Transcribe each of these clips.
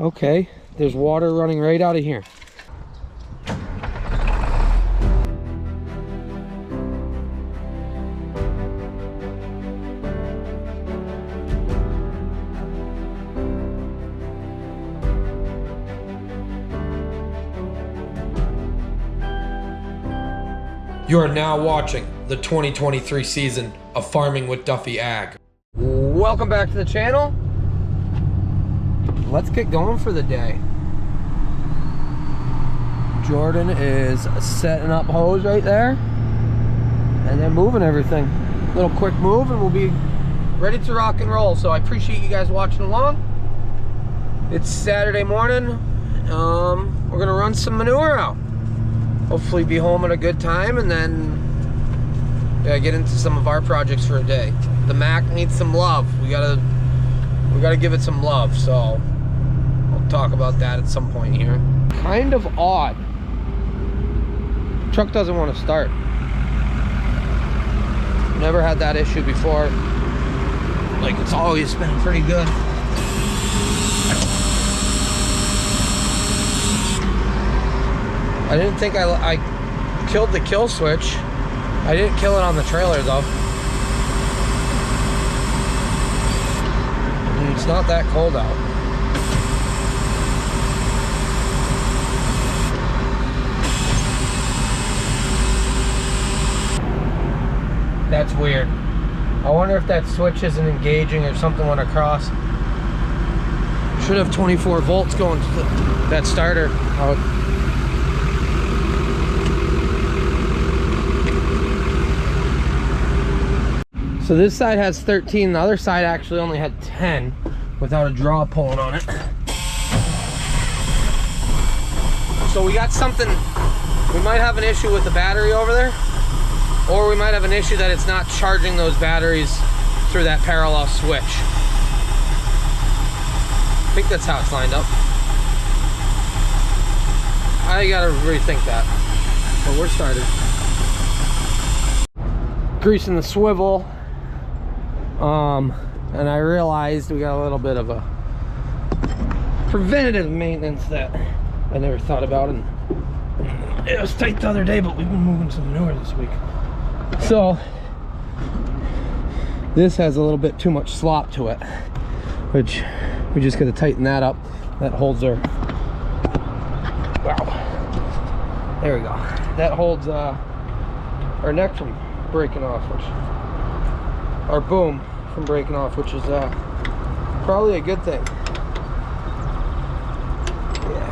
Okay, there's water running right out of here. You are now watching the 2023 season of Farming with Duffy Ag. Welcome back to the channel. Let's get going for the day. Jordan is setting up hose right there and then moving everything. Little quick move and we'll be ready to rock and roll. So I appreciate you guys watching along. It's Saturday morning. We're gonna run some manure out. Hopefully be home at a good time and then get into some of our projects for a day. The Mac needs some love. We gotta give it some love, so I'll talk about that at some point here. Kind of odd. Truck doesn't want to start. Never had that issue before. Like, it's always been pretty good. I didn't think I killed the kill switch. I didn't kill it on the trailer though. It's not that cold out. That's weird. I wonder if that switch isn't engaging or something went across. Should have 24 volts going to that starter. So this side has 13, the other side actually only had 10 without a draw pulling on it. So we got something, we might have an issue with the battery over there, or we might have an issue that it's not charging those batteries through that parallel switch. I think that's how it's lined up. I gotta rethink that, but we're started. Greasing the swivel. And I realized we got a little bit of a preventative maintenance that I never thought about, and it was tight the other day, but we've been moving some manure this week. So this has a little bit too much slop to it, which we just gotta tighten that up. That holds our, wow, there we go. That holds our neck from breaking off, our boom from breaking off, which is probably a good thing. Yeah.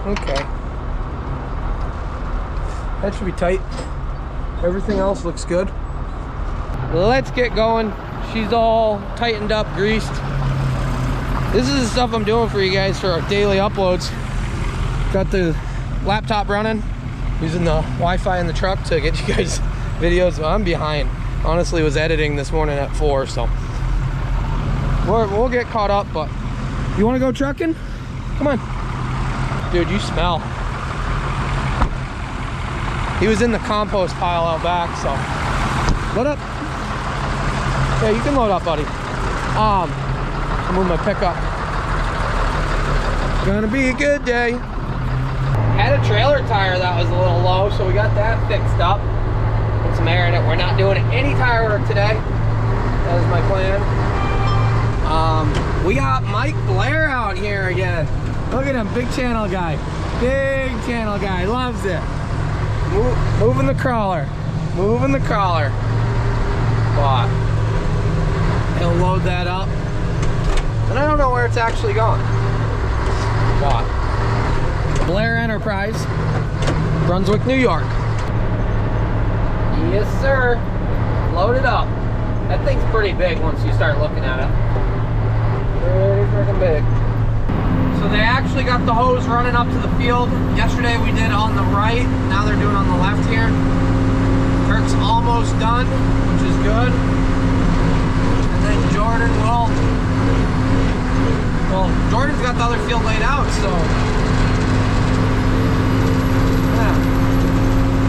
Okay. That should be tight. Everything else looks good. Let's get going. She's all tightened up, greased. This is the stuff I'm doing for you guys for our daily uploads. Got the laptop running, using the Wi-Fi in the truck to get you guys videos. I'm behind. Honestly, was editing this morning at 4, so we'll get caught up. But you want to go trucking? Come on, dude. You smell. He was in the compost pile out back, so load up. Yeah, you can load up, buddy. I'll move my pickup. Gonna be a good day. Had a trailer tire that was a little low, so we got that fixed up. Put some air in it. We're not doing any tire work today. That is my plan. We got Mike Blair out here again. Look at him, big channel guy. Big channel guy, loves it. Moving the crawler. Moving the crawler. But he'll load that up. And I don't know where it's actually going. But Blair Enterprise, Brunswick, New York. Yes, sir. Load it up. That thing's pretty big once you start looking at it. Pretty freaking big. So they actually got the hose running up to the field. Yesterday we did on the right. Now they're doing on the left here. Kirk's almost done, which is good. And then Jordan Jordan will, well, Jordan's got the other field laid out, so yeah.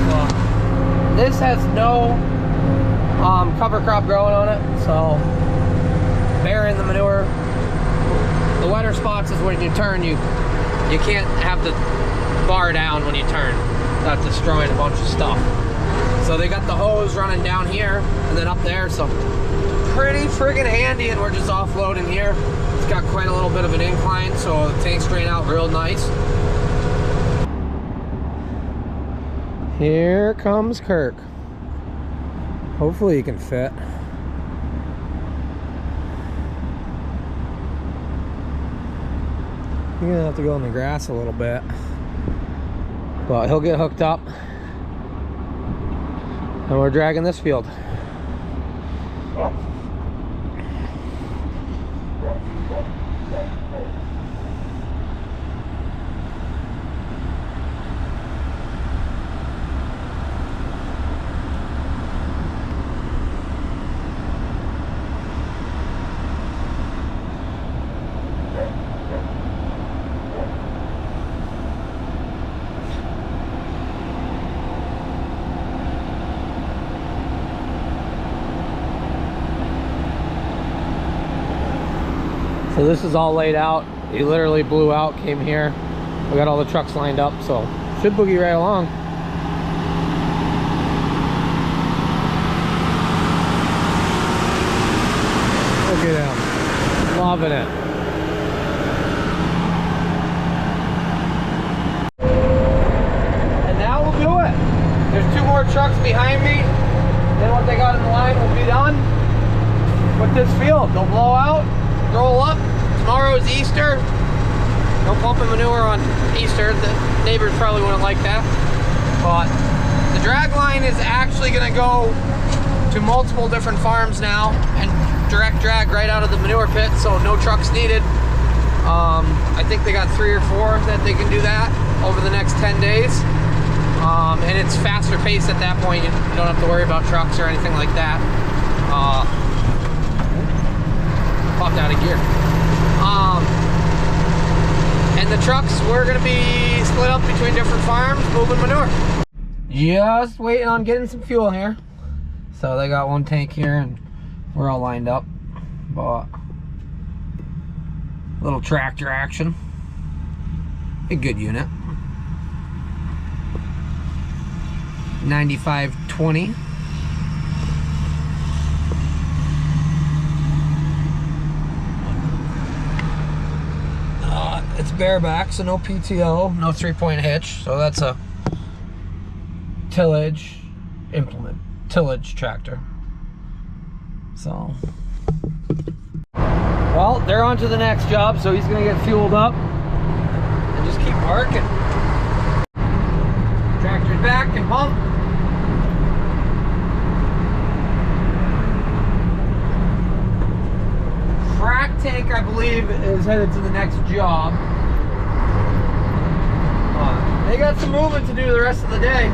Well, this has no cover crop growing on it, so burying the manure. The wetter spots is when you turn, you can't have the bar down when you turn. That's destroying a bunch of stuff. So they got the hose running down here and then up there, so pretty friggin' handy, and we're just offloading here. It's got quite a little bit of an incline, so the tanks drain out real nice. Here comes Kirk. Hopefully he can fit. You're gonna have to go in the grass a little bit, but he'll get hooked up, and we're dragging this field. So this is all laid out. He literally blew out, came here. We got all the trucks lined up, so should boogie right along. Look at him, loving it. And now we'll do it. There's 2 more trucks behind me. Then what they got in the line will be done with this field. They'll blow out, roll up. Tomorrow's Easter. No pumping manure on Easter. The neighbors probably wouldn't like that. But the drag line is actually going to go to multiple different farms now and direct drag right out of the manure pit, so no trucks needed. I think they got 3 or 4 that they can do that over the next 10 days. And it's faster paced at that point. You don't have to worry about trucks or anything like that. Popped out of gear. And the trucks, we're gonna be split up between different farms, moving manure. Just waiting on getting some fuel here. So they got 1 tank here and we're all lined up. But little tractor action. A good unit. 9520. It's bareback, so no PTO, no 3-point hitch. So that's a tillage implement, tillage tractor. So, well, they're on to the next job, so he's gonna get fueled up and just keep working. Tractor's back and pump. Frac tank, I believe, is headed to the next job. They got some moving to do the rest of the day.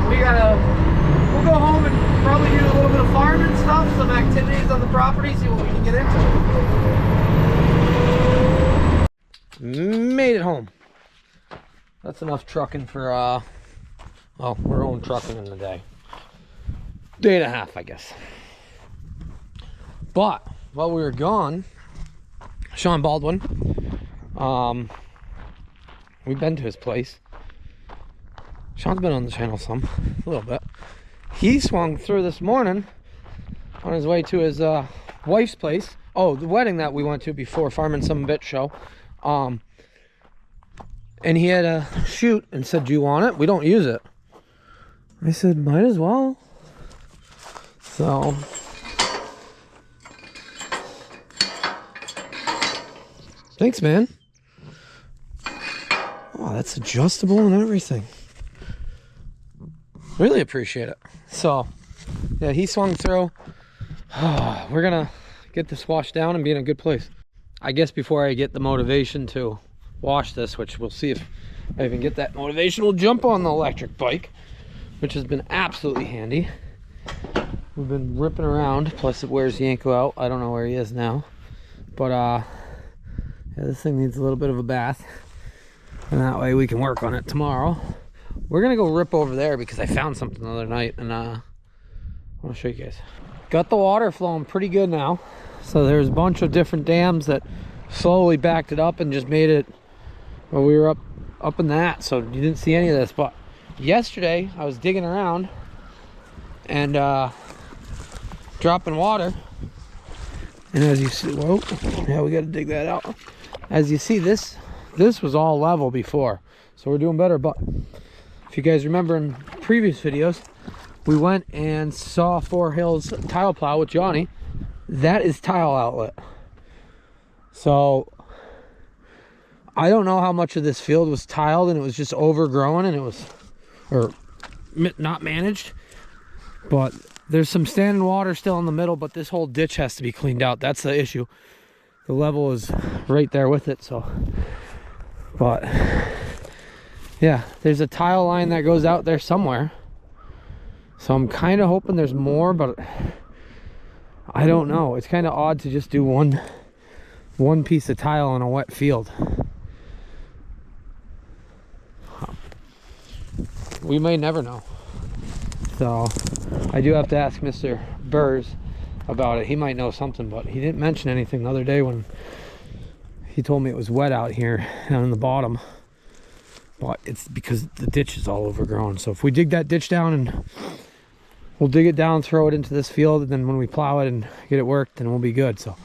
We'll go home and probably do a little bit of farming stuff, some activities on the property, see what we can get into. Made it home. That's enough trucking for, well, we're own trucking in the day. Day and a half, I guess. But while we were gone, Sean Baldwin, we've been to his place. Sean's been on the channel a little bit. He swung through this morning on his way to his wife's place. Oh, the wedding that we went to before Farming Some Bit show. And he had a chute and said, "Do you want it? We don't use it." I said, "Might as well." So thanks, man. Oh, that's adjustable and everything. Really appreciate it. So, yeah, he swung through. We're gonna get this washed down and be in a good place. I guess before I get the motivation to wash this, which we'll see if I even get that motivation, we'll jump on the electric bike, which has been absolutely handy. We've been ripping around, plus it wears Yanko out. I don't know where he is now. But yeah, this thing needs a little bit of a bath. And that way we can work on it tomorrow. We're gonna go rip over there because I found something the other night, and I want to show you guys. Got the water flowing pretty good now. So there's a bunch of different dams that slowly backed it up and just made it, well, we were up in that, so you didn't see any of this. But yesterday I was digging around and dropping water, and as you see, whoa, yeah, we got to dig that out. As you see, this was all level before, so we're doing better. But if you guys remember in previous videos, we went and saw Four Hills tile plow with Johnny. That is tile outlet. So I don't know how much of this field was tiled and it was just overgrown and it was, or not managed, but there's some standing water still in the middle, but this whole ditch has to be cleaned out. That's the issue. The level is right there with it. So, but yeah, there's a tile line that goes out there somewhere. So I'm kind of hoping there's more, but I don't know. It's kind of odd to just do one piece of tile on a wet field. We may never know. So I do have to ask Mr. Burrs about it. He might know something, but he didn't mention anything the other day when he told me it was wet out here down in the bottom. But it's because the ditch is all overgrown. So if we dig that ditch down, and we'll dig it down, throw it into this field, and then when we plow it and get it worked, then we'll be good. So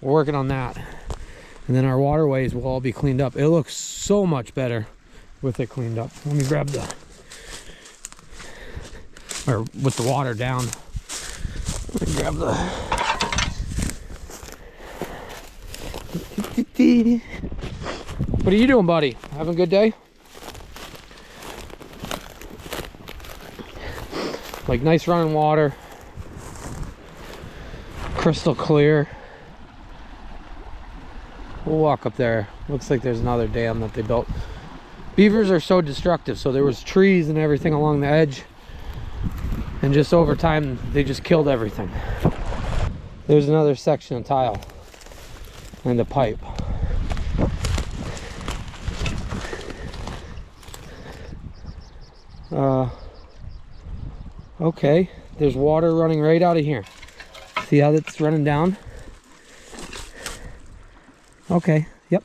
we're working on that. And then our waterways will all be cleaned up. It looks so much better with it cleaned up. Let me grab the, or with the water down. Let me grab the, what are you doing, buddy? Having a good day? Like nice running water, crystal clear. We'll walk up there. Looks like there's another dam that they built. Beavers are so destructive, so there was trees and everything along the edge, and just over time they just killed everything. There's another section of tile and a pipe. Okay, there's water running right out of here. See how that's running down? Okay, yep.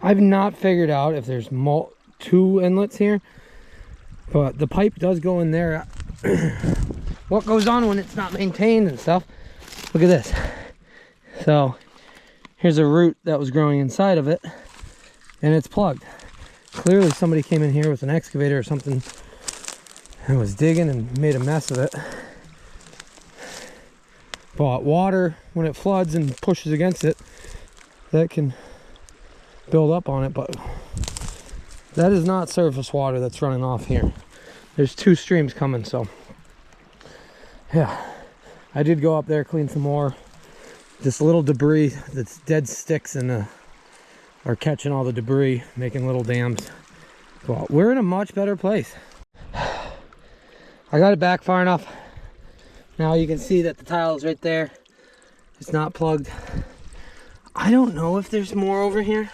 I've not figured out if there's two inlets here, but the pipe does go in there. What goes on when it's not maintained and stuff? Look at this. So here's a root that was growing inside of it, and it's plugged. Clearly somebody came in here with an excavator or something and was digging and made a mess of it. But water, when it floods and pushes against it, that can build up on it. But that is not surface water that's running off here. There's two streams coming. So yeah, I did go up there, clean some more. This little debris that's dead sticks and are catching all the debris, making little dams. But we're in a much better place. I got it back far enough. Now you can see that the tile is right there. It's not plugged. I don't know if there's more over here.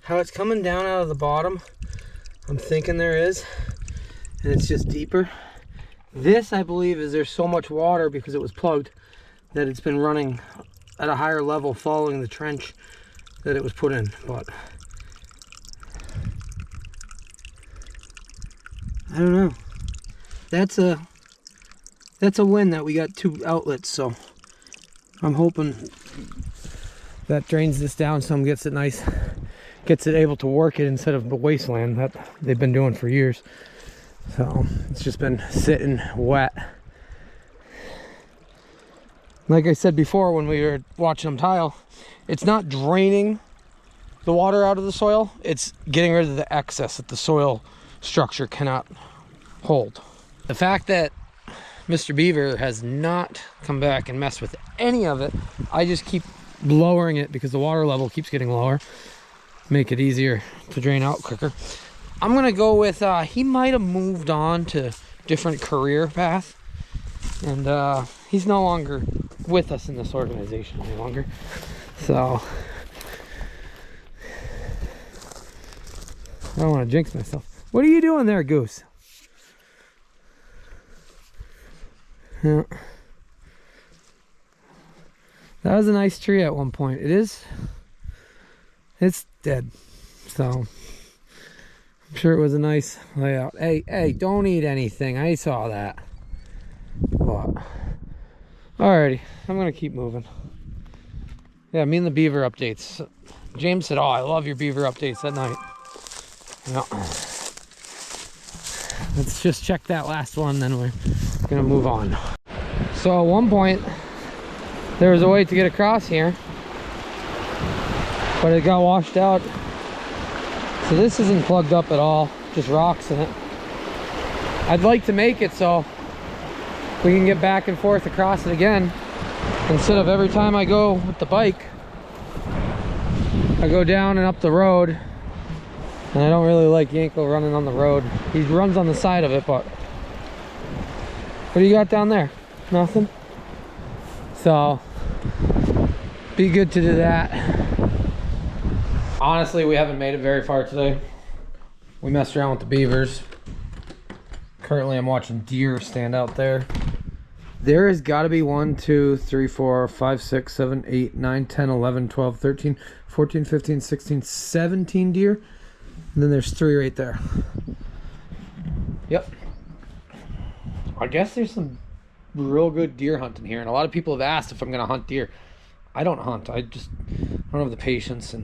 How it's coming down out of the bottom, I'm thinking there is, and it's just deeper. This, I believe, is there's so much water because it was plugged that it's been running at a higher level following the trench that it was put in. But I don't know. That's a win that we got two outlets, so I'm hoping That drains this down some, gets it nice, gets it able to work it instead of the wasteland that they've been doing for years. So it's just been sitting wet. Like I said before when we were watching them tile, it's not draining the water out of the soil, it's getting rid of the excess that the soil structure cannot hold. The fact that Mr. Beaver has not come back and messed with any of it, I just keep lowering it because the water level keeps getting lower, make it easier to drain out quicker. I'm gonna go with he might have moved on to different career path, and he's no longer with us in this organization any longer. So I don't want to jinx myself. What are you doing there, Goose? Yeah. That was a nice tree at one point. It's dead. So I'm sure it was a nice layout. Hey, don't eat anything. I saw that. But alrighty, I'm gonna keep moving. Yeah, me and the beaver updates. James said, "Oh, I love your beaver updates at night." Yeah. Let's just check that last one, then we're gonna move on. So at one point, there was a way to get across here, but it got washed out. So this isn't plugged up at all, just rocks in it. I'd like to make it so we can get back and forth across it again, instead of every time I go with the bike, I go down and up the road, and I don't really like Yanko running on the road. He runs on the side of it, but what do you got down there? Nothing? So be good to do that. Honestly, we haven't made it very far today. We messed around with the beavers. Currently I'm watching deer stand out there. There has got to be 1, 2, 3, 4, 5, 6, 7, 8, 9, 10, 11, 12, 13, 14, 15, 16, 17 deer. And then there's 3 right there. Yep. I guess there's some real good deer hunting here, and a lot of people have asked if I'm gonna hunt deer. I don't hunt. I don't have the patience,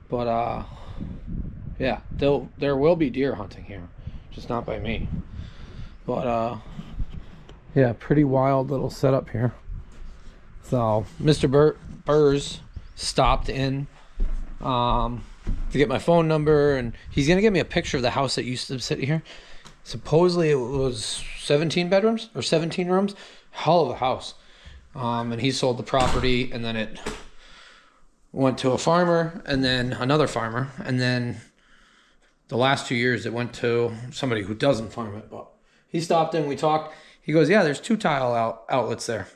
but yeah, there will be deer hunting here, just not by me. But yeah, pretty wild little setup here. So Mr. Burrs stopped in to get my phone number, and he's gonna give me a picture of the house that used to sit here. Supposedly it was 17 bedrooms or 17 rooms. Hell of a house. And he sold the property, and then it went to a farmer, and then another farmer, and then the last 2 years it went to somebody who doesn't farm it. But he stopped in, we talked. He goes, "Yeah, there's 2 tile outlets there."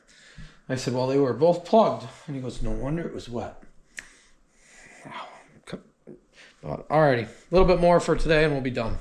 I said, "Well, they were both plugged." And he goes, "No wonder it was wet." But alrighty, a little bit more for today and we'll be done.